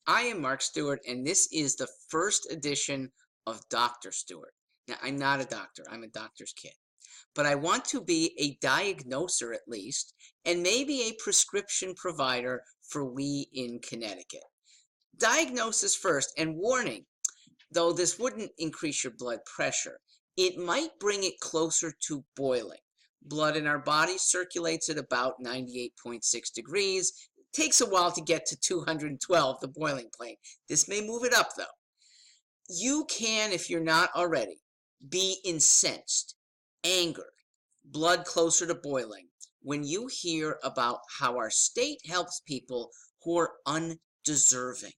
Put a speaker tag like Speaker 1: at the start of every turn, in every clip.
Speaker 1: I am Mark Stewart, and this is the first edition of Dr. Stewart. Now, I'm not a doctor, I'm a doctor's kid, but I want to be a diagnoser at least, and maybe a prescription provider for we in Connecticut. Diagnosis first, and warning, though this wouldn't increase your blood pressure, it might bring it closer to boiling. Blood in our body circulates at about 98.6 degrees. It takes a while to get to 212, the boiling point. This may move it up though. You can, if you're not already, be incensed, angered, blood closer to boiling when you hear about how our state helps people who are undeserving.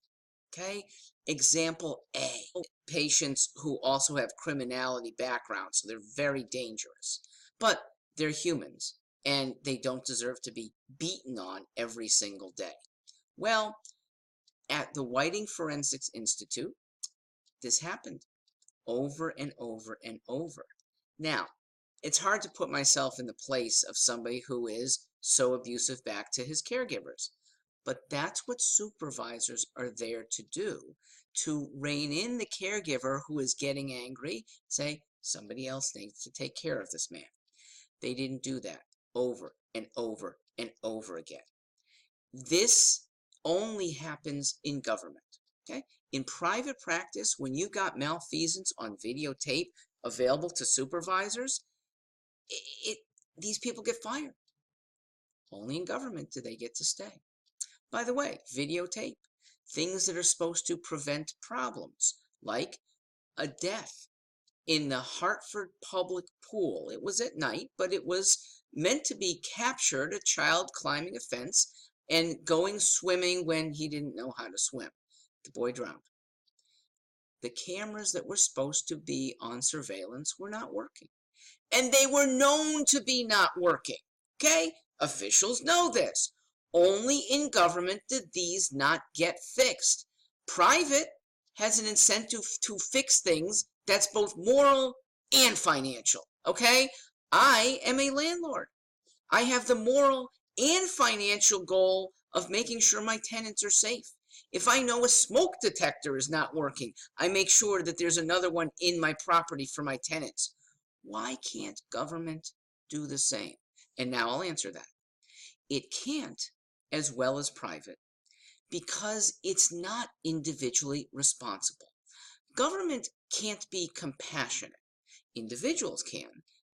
Speaker 1: Okay? Example A, patients who also have criminality backgrounds, so they're very dangerous. But they're humans, and they don't deserve to be beaten on every single day. Well, at the Whiting Forensics Institute, this happened over and over and over. Now, it's hard to put myself in the place of somebody who is so abusive back to his caregivers. But that's what supervisors are there to do, to rein in the caregiver who is getting angry, say, somebody else needs to take care of this man. They didn't do that over and over and over again. This only happens in government, okay? In private practice, when you got malfeasance on videotape available to supervisors, these people get fired. Only in government do they get to stay. By the way, videotape, things that are supposed to prevent problems, like a death in the Hartford public pool. It was at night, but it was meant to be captured, a child climbing a fence and going swimming when he didn't know how to swim. The boy drowned. The cameras that were supposed to be on surveillance were not working. And they were known to be not working. Okay? Officials know this. Only in government did these not get fixed. Private has an incentive to fix things that's both moral and financial. Okay? I am a landlord. I have the moral and financial goal of making sure my tenants are safe. If I know a smoke detector is not working, I make sure that there's another one in my property for my tenants. Why can't government do the same? And now I'll answer that. It can't, as well as private, because it's not individually responsible. Government can't be compassionate. Individuals can.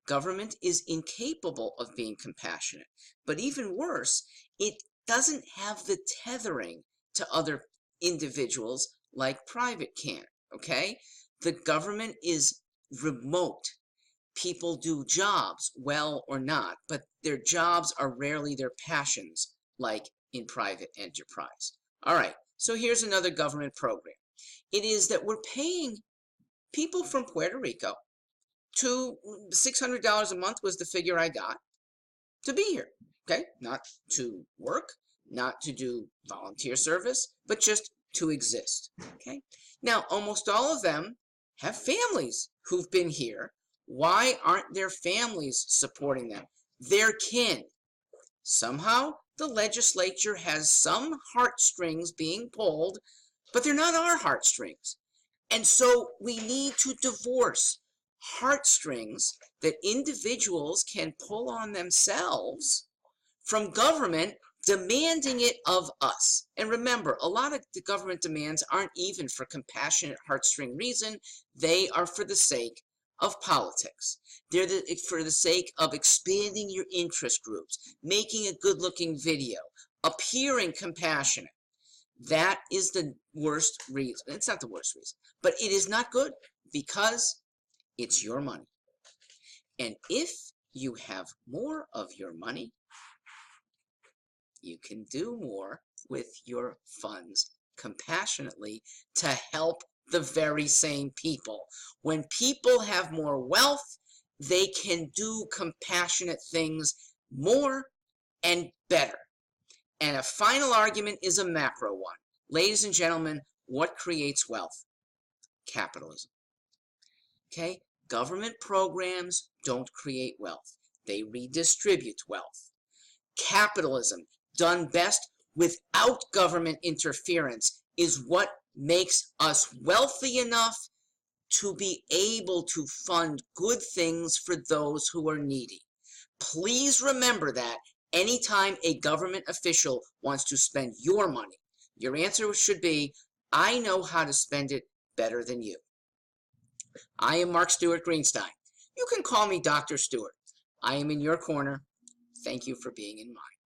Speaker 1: Government is incapable of being compassionate. But even worse, it doesn't have the tethering to other individuals like private can, okay? The government is remote. People do jobs, well or not, but their jobs are rarely their passions, like in private enterprise. All right, so here's another government program. It is that we're paying people from Puerto Rico to $600 a month was the figure I got to be here, okay? Not to work, not to do volunteer service, but just to exist, okay? Now, almost all of them have families who've been here. Why aren't their families supporting them? Their kin. Somehow, the legislature has some heartstrings being pulled, but they're not our heartstrings. And so we need to divorce heartstrings that individuals can pull on themselves from government demanding it of us. And remember, a lot of the government demands aren't even for compassionate heartstring reason. They are for the sake of politics. They're for the sake of expanding your interest groups, making a good-looking video, appearing compassionate. That is the worst reason. It's not the worst reason, but it is not good because it's your money. And if you have more of your money, you can do more with your funds compassionately to help the very same people. When people have more wealth, they can do compassionate things more and better. And a final argument is a macro one. Ladies and gentlemen, what creates wealth? Capitalism. Okay? Government programs don't create wealth. They redistribute wealth. Capitalism, done best without government interference is what makes us wealthy enough to be able to fund good things for those who are needy. Please remember that anytime a government official wants to spend your money, your answer should be, I know how to spend it better than you. I am Mark Stewart Greenstein. You can call me Dr. Stewart. I am in your corner. Thank you for being in mine.